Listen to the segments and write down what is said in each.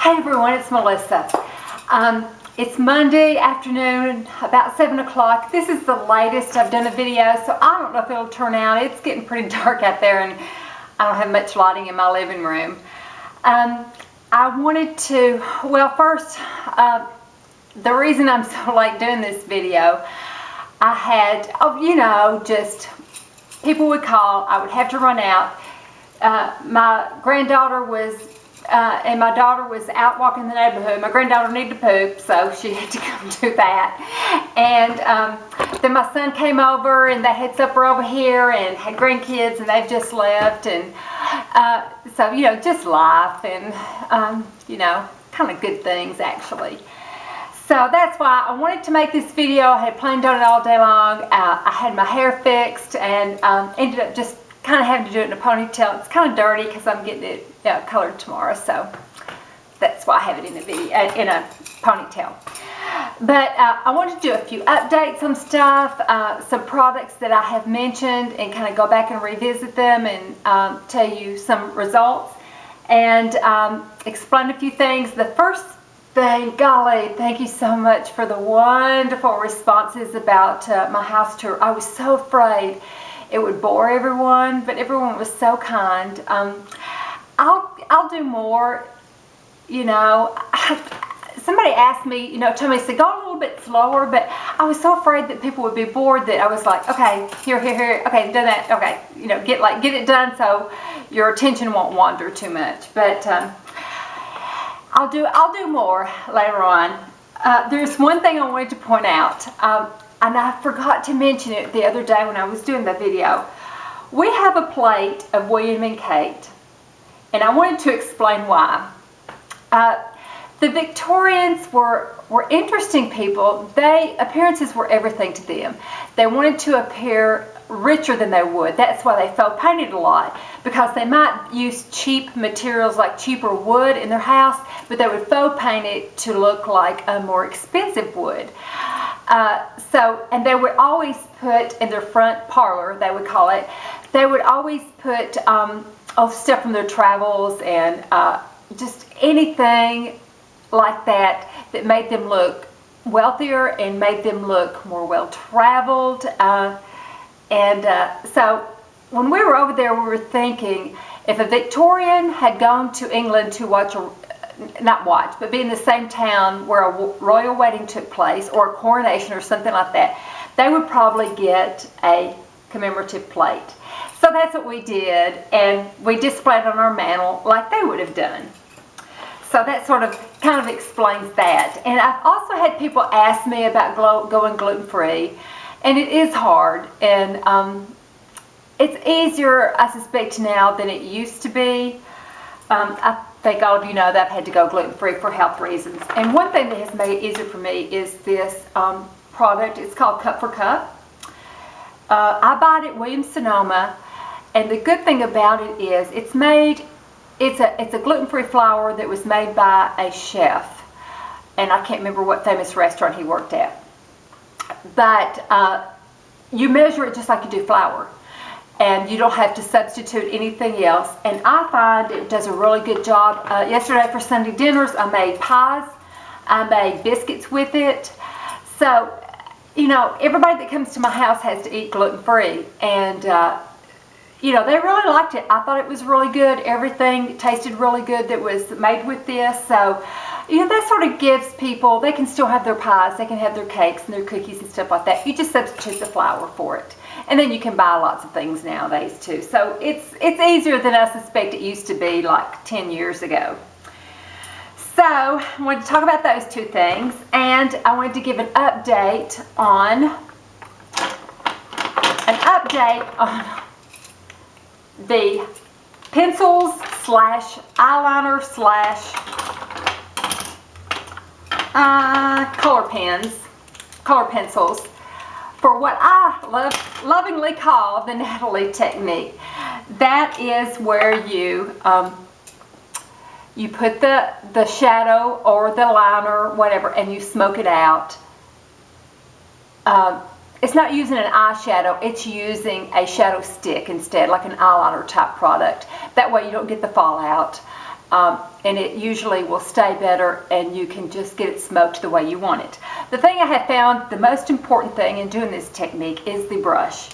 Hey everyone, it's Melissa. It's Monday afternoon, about 7 o'clock. This is the latest I've done a video, so I don't know if it'll turn out. It's getting pretty dark out there and I don't have much lighting in my living room. I wanted to, well first, the reason I'm so late doing this video, I had, just people would call, I would have to run out. My granddaughter was and my daughter was out walking the neighborhood. My granddaughter needed to poop, so she had to come do that. And then my son came over, and they had supper over here, and had grandkids, and they've just left. And so, just life, and kind of good things actually. So that's why I wanted to make this video. I had planned on it all day long. I had my hair fixed, and ended up just kind of having to do it in a ponytail. It's kind of dirty because I'm getting it colored tomorrow, so that's why I have it in a video, in a ponytail. But I wanted to do a few updates on stuff, some products that I have mentioned, and kind of go back and revisit them and tell you some results, and explain a few things. The first thing, golly, thank you so much for the wonderful responses about my house tour. I was so afraid it would bore everyone, but everyone was so kind. I'll do more, somebody asked me, told me to go a little bit slower, but I was so afraid that people would be bored that I was like, okay, here, okay, done that, okay, get it done so your attention won't wander too much. But I'll do more later on. There's one thing I wanted to point out, and I forgot to mention it the other day when I was doing the video. We have a plate of William and Kate, and I wanted to explain why. The Victorians were interesting people. Appearances were everything to them. They wanted to appear richer than they would. That's why they felt painted a lot, because they might use cheap materials like cheaper wood in their house, but they would faux paint it to look like a more expensive wood. And they would always put in their front parlor, they would call it, they would always put stuff from their travels and just anything like that that made them look wealthier and made them look more well-traveled. So when we were over there, we were thinking, if a Victorian had gone to England to but be in the same town where a royal wedding took place, or a coronation or something like that, they would probably get a commemorative plate. So that's what we did, and we displayed it on our mantle like they would have done. So that kind of explains that. And I've also had people ask me about going gluten-free, and it is hard, and it's easier, I suspect, now than it used to be. I think all of you know that I've had to go gluten-free for health reasons. And one thing that has made it easier for me is this product. It's called Cup for Cup. I bought it at Williams-Sonoma, and the good thing about it is it's a gluten-free flour that was made by a chef, and I can't remember what famous restaurant he worked at. But you measure it just like you do flour, and you don't have to substitute anything else. And I find it does a really good job. Yesterday for Sunday dinners, I made pies. I made biscuits with it. So, everybody that comes to my house has to eat gluten-free. And, they really liked it. I thought it was really good. Everything tasted really good that was made with this. So, that sort of gives people, they can still have their pies, they can have their cakes and their cookies and stuff like that. You just substitute the flour for it. And then you can buy lots of things nowadays too. So it's easier than I suspect it used to be like 10 years ago. So I wanted to talk about those two things, and I wanted to give an update on the pencils / eyeliner / color pencils, for what I lovingly call the Natalie technique. That is where you put the shadow or the liner, whatever, and you smoke it out. It's not using an eyeshadow, it's using a shadow stick instead, like an eyeliner type product. That way you don't get the fallout. and it usually will stay better, and you can just get it smoked the way you want it. The thing I have found, the most important thing in doing this technique is the brush.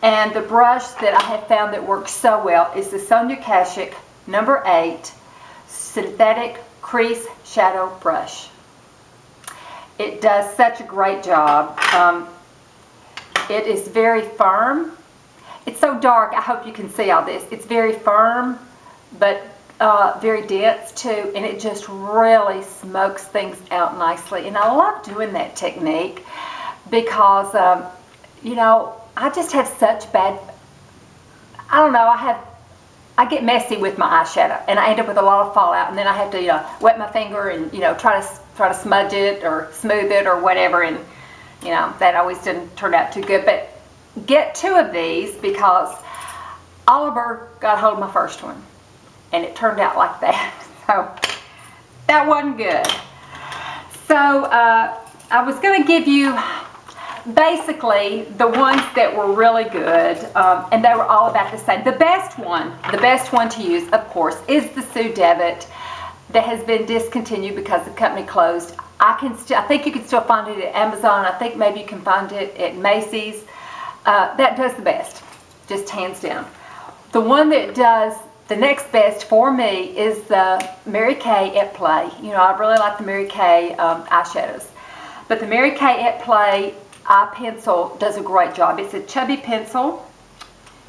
And the brush that I have found that works so well is the Sonia Kashuk number 8 synthetic crease shadow brush. It does such a great job. It is very firm. It's so dark, I hope you can see all this. It's very firm, but very dense too, and it just really smokes things out nicely. And I love doing that technique because, you know, I just have such bad, I don't know, I get messy with my eyeshadow, and I end up with a lot of fallout, and then I have to, you know, wet my finger and, you know, try to smudge it or smooth it or whatever, and, you know, that always didn't turn out too good. But get 2 of these because Oliver got hold of my first one, and it turned out like that. So that wasn't good. So I was going to give you basically the ones that were really good, and they were all about the same. The best one to use, of course, is the Sue Devitt that has been discontinued because the company closed. I think you can still find it at Amazon. I think maybe you can find it at Macy's. That does the best, just hands down. The one that does the next best for me is the Mary Kay at Play. You know, I really like the Mary Kay eyeshadows. But the Mary Kay at Play eye pencil does a great job. It's a chubby pencil.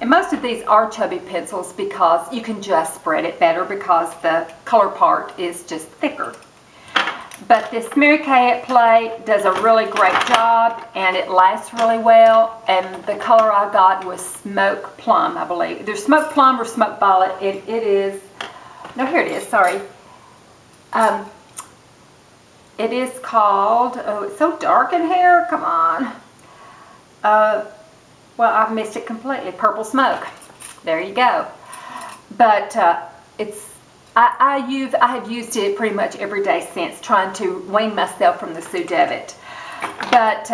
And most of these are chubby pencils because you can just spread it better because the color part is just thicker. But this Mary Kay at Play does a really great job, and it lasts really well. And the color I got was Smoke Plum, I believe. There's Smoke Plum or Smoke Violet. It is, no, here it is, sorry. It is called, oh, it's so dark in here, come on. Well, I've missed it completely, Purple Smoke. There you go. But I have used it pretty much every day since, trying to wean myself from the Sue Devitt. But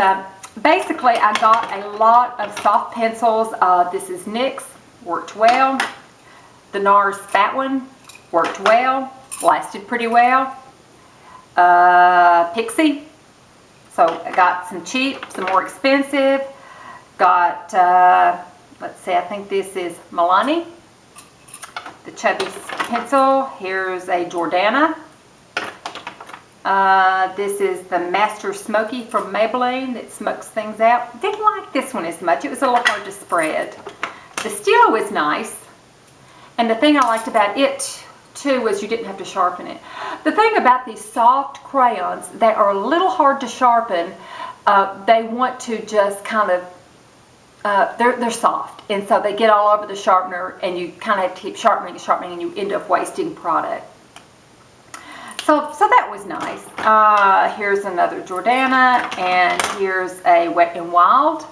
basically, I got a lot of soft pencils. This is NYX, worked well. The NARS Fat One worked well, lasted pretty well. Pixie, so I got some cheap, some more expensive. Got, let's see, I think this is Milani, the chubby pencil. Here's a Jordana. This is the Master Smoky from Maybelline that smokes things out. Didn't like this one as much. It was a little hard to spread. The Stilo is nice, and the thing I liked about it too was you didn't have to sharpen it. The thing about these soft crayons, they are a little hard to sharpen. They want to just kind of, they're soft, and so they get all over the sharpener, and you kind of have to keep sharpening, and you end up wasting product. So that was nice. Here's another Jordana, and here's a Wet n Wild.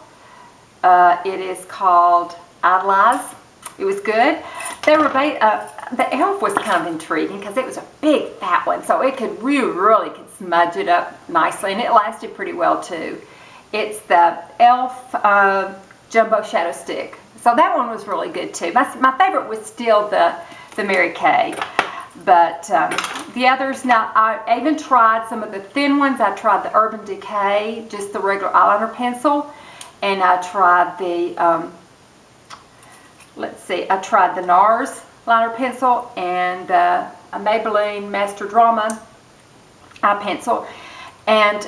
It is called Idolize. It was good. They were the e.l.f. was kind of intriguing because it was a big fat one, so it could really could smudge it up nicely, and it lasted pretty well too. It's the e.l.f. Jumbo Shadow Stick, so that one was really good too. My favorite was still the Mary Kay, but the others. Now I even tried some of the thin ones. I tried the Urban Decay, just the regular eyeliner pencil, and I tried the let's see, I tried the NARS liner pencil and a Maybelline Master Drama eye pencil, and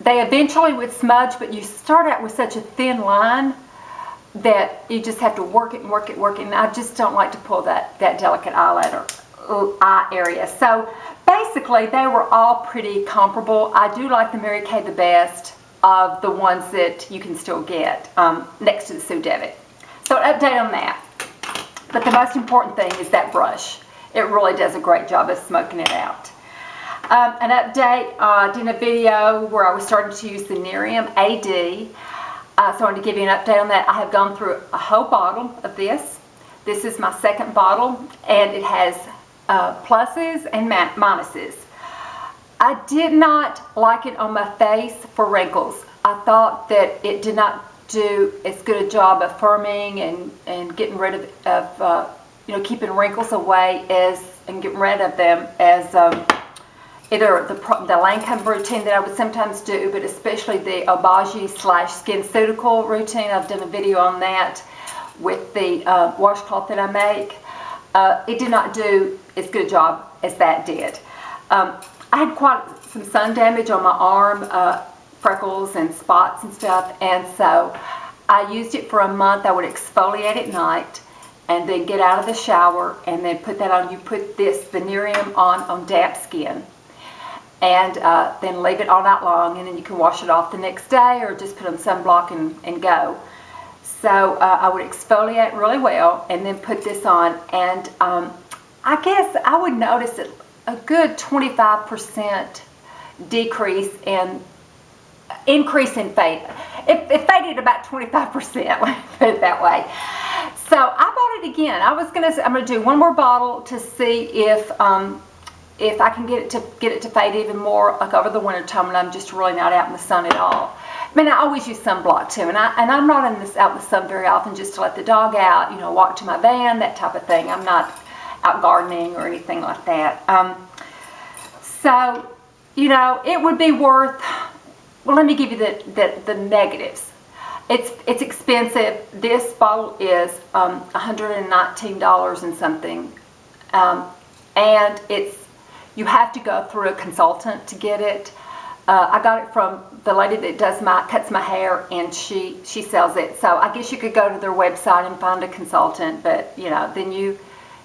they eventually would smudge, but you start out with such a thin line that you just have to work it and work it, and I just don't like to pull that delicate eye area. So basically they were all pretty comparable. I do like the Mary Kay the best of the ones that you can still get next to the Sue Devitt. So an update on that. But the most important thing is that brush. It really does a great job of smoking it out. An update, I did a video where I was starting to use the Nerium AD. So I wanted to give you an update on that. I have gone through a whole bottle of this. This is my second bottle, and it has pluses and minuses. I did not like it on my face for wrinkles. I thought that it did not do as good a job of firming and getting rid of keeping wrinkles away and getting rid of them as either the Lancome routine that I would sometimes do, but especially the Obagi / SkinCeutical routine. I've done a video on that with the washcloth that I make. It did not do as good a job as that did. I had quite some sun damage on my arm, freckles and spots and stuff, and so I used it for a month. I would exfoliate at night and then get out of the shower and then put that on. You put the Nerium on damp skin, and then leave it all night long, and then you can wash it off the next day or just put on sunblock and go. So I would exfoliate really well and then put this on, and I guess I would notice a good 25% increase in fade. It faded about 25%, let me put it that way. So I bought it again. I'm gonna do one more bottle to see if I can get it to fade even more, like over the winter time when I'm just really not out in the sun at all. I mean, I always use sunblock too, and I'm not out in the sun very often, just to let the dog out, walk to my van, that type of thing. I'm not out gardening or anything like that. So, it would be worth. Well, let me give you the negatives. It's expensive. This bottle is $119 and something, and you have to go through a consultant to get it. I got it from the lady that cuts my hair, and she sells it. So I guess you could go to their website and find a consultant, but then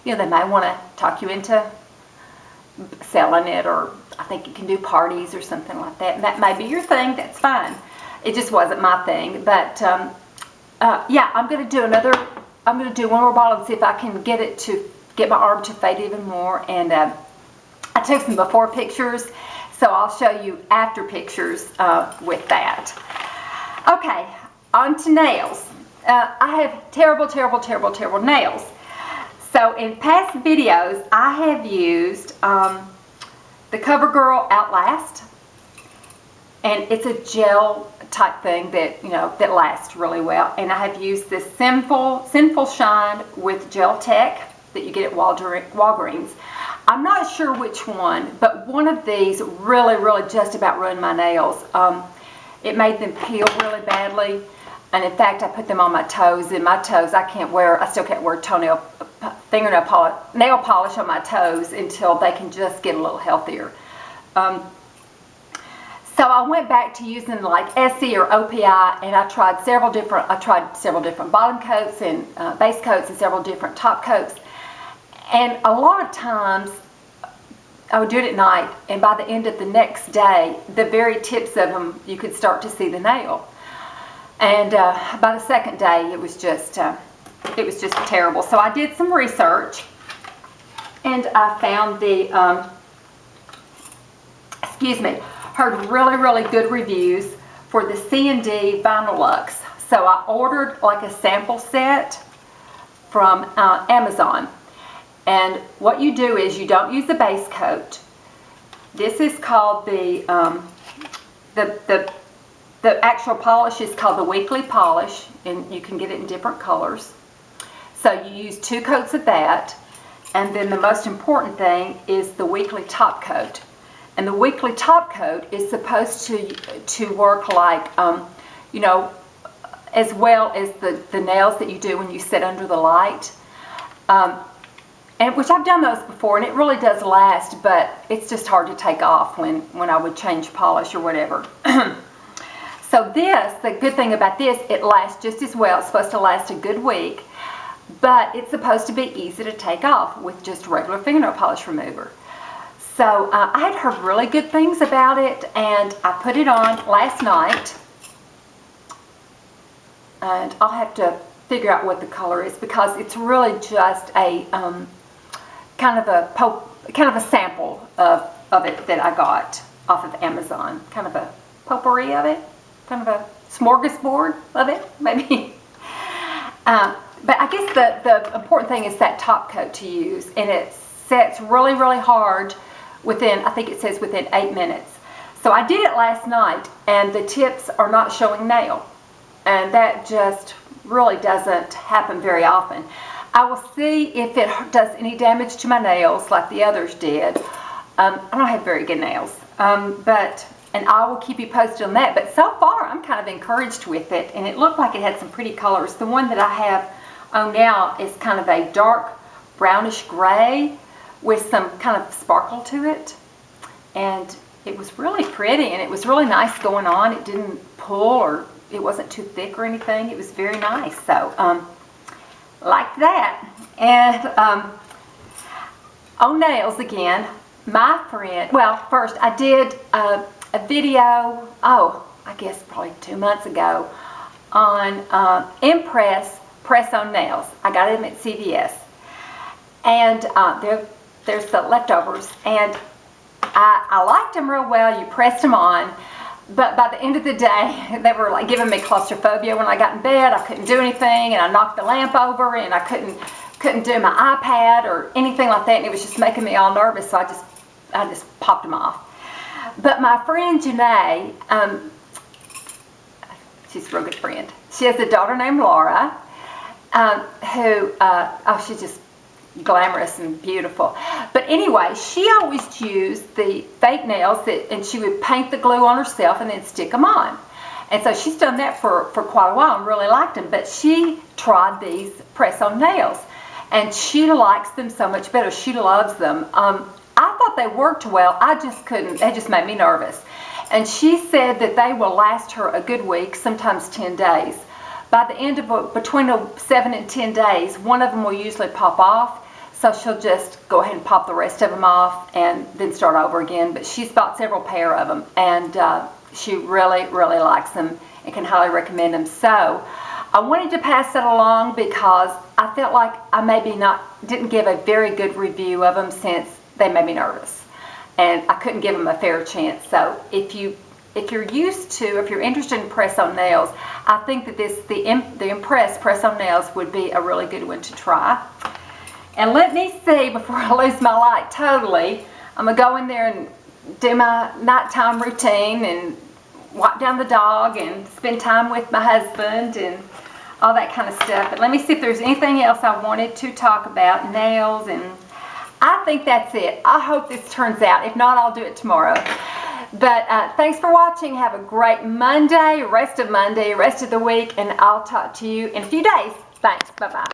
they may want to talk you into selling it, or I think you can do parties or something like that, and that may be your thing. That's fine. It just wasn't my thing, but yeah, I'm going to do one more bottle and see if I can get my arm to fade even more. And I took some before pictures, so I'll show you after pictures with that. Okay, on to nails. I have terrible nails. So in past videos, I have used the CoverGirl Outlast, and it's a gel type thing that that lasts really well. And I have used this Sinful Shine with Gel Tech that you get at Walgreens. I'm not sure which one, but one of these really just about ruined my nails. It made them peel really badly, and in fact I put them on my toes, and my toes I still can't wear nail polish on my toes until they can just get a little healthier. So I went back to using like Essie or OPI, and I tried several different bottom coats and base coats and several different top coats. And a lot of times I would do it at night, and by the end of the next day, the very tips of them, you could start to see the nail. And by the second day, it was just terrible. So I did some research, and I found heard really good reviews for the C&D Vinyl Luxe. So I ordered like a sample set from Amazon. And what you do is you don't use the base coat. This is called the actual polish is called the Weekly Polish, and you can get it in different colors. So you use 2 coats of that, and then the most important thing is the Weekly Top Coat. And the Weekly Top Coat is supposed to work like, as well as the nails that you do when you sit under the light. And which I've done those before, and it really does last, but it's just hard to take off when I would change polish or whatever. So the good thing about this, it lasts just as well. It's supposed to last a good week, but it's supposed to be easy to take off with just regular fingernail polish remover. So I had heard really good things about it, and I put it on last night, and I'll have to figure out what the color is, because it's really just a kind of a sample of it that I got off of Amazon, kind of a potpourri of it, kind of a smorgasbord of it, maybe. But I guess the important thing is that top coat to use, and it sets really hard within, I think it says within 8 minutes. So I did it last night, and the tips are not showing nail, and that just really doesn't happen very often. I will see if it does any damage to my nails like the others did. I don't have very good nails, and I will keep you posted on that. But so far, I'm kind of encouraged with it, and it looked like it had some pretty colors. The one that I have on now is kind of a dark brownish gray with some kind of sparkle to it, and it was really pretty, and it was really nice going on. It didn't pull, or it wasn't too thick or anything. It was very nice. So like that. And on nails again, my friend, well, first I did a video, I guess probably 2 months ago, on Impress press-on nails. I got them at CVS, and there's the leftovers, and I liked them real well. You pressed them on, but by the end of the day, they were like giving me claustrophobia. When I got in bed, I couldn't do anything, and I knocked the lamp over, and I couldn't do my iPad or anything like that, and it was just making me all nervous, so I just popped them off. But my friend Janae, she's a real good friend. She has a daughter named Laura, who, she's just glamorous and beautiful. But anyway, she always used the fake nails, and she would paint the glue on herself and then stick them on. And so she's done that for quite a while and really liked them. But she tried these press-on nails, and she likes them so much better. She loves them. I thought they worked well. I just couldn't. They just made me nervous. And she said that they will last her a good week, sometimes 10 days. By the end of between 7 and 10 days, one of them will usually pop off. So she'll just go ahead and pop the rest of them off and then start over again. But she's bought several pair of them, and she really, really likes them and can highly recommend them. So I wanted to pass that along because I felt like I maybe didn't give a very good review of them, since they made me nervous, and I couldn't give them a fair chance. So if you're interested in press-on nails, I think that the Impress press-on nails would be a really good one to try. And let me see, before I lose my light totally, I'm going to go in there and do my nighttime routine and wipe down the dog and spend time with my husband and all that kind of stuff. But let me see if there's anything else I wanted to talk about. Nails, and I think that's it. I hope this turns out. If not, I'll do it tomorrow. But thanks for watching. Have a great Monday, rest of the week, and I'll talk to you in a few days. Thanks. Bye-bye.